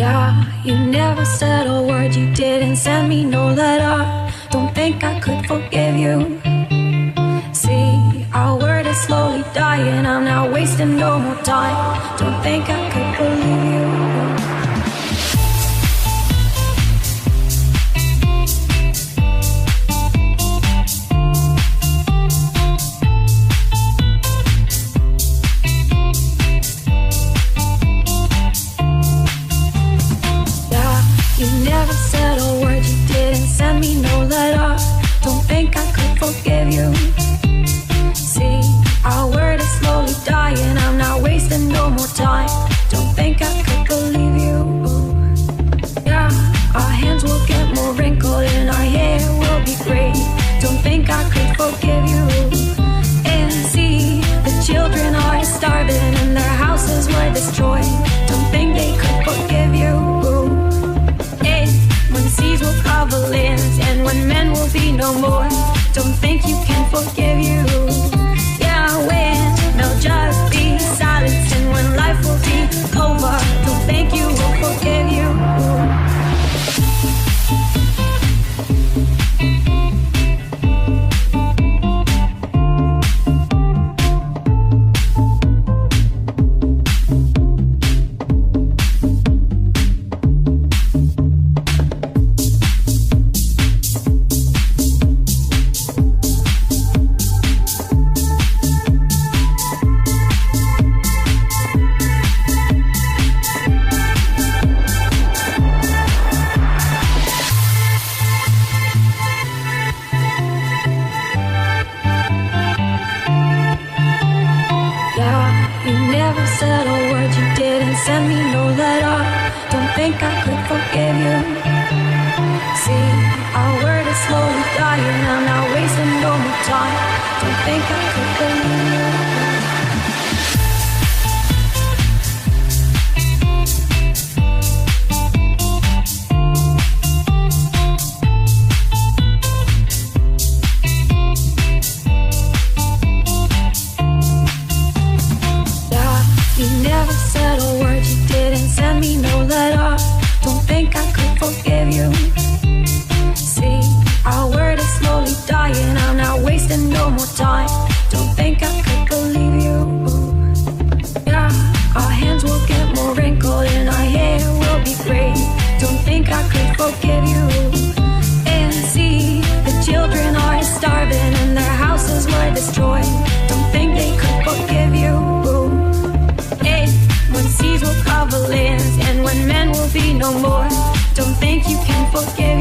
You never said a word, you didn't send me no letter. Don't think I could forgive you. See, our word is slowly dying, I'm not wasting no more time. Don't think I could believe you. And when men will be no more, don't think you can forgive.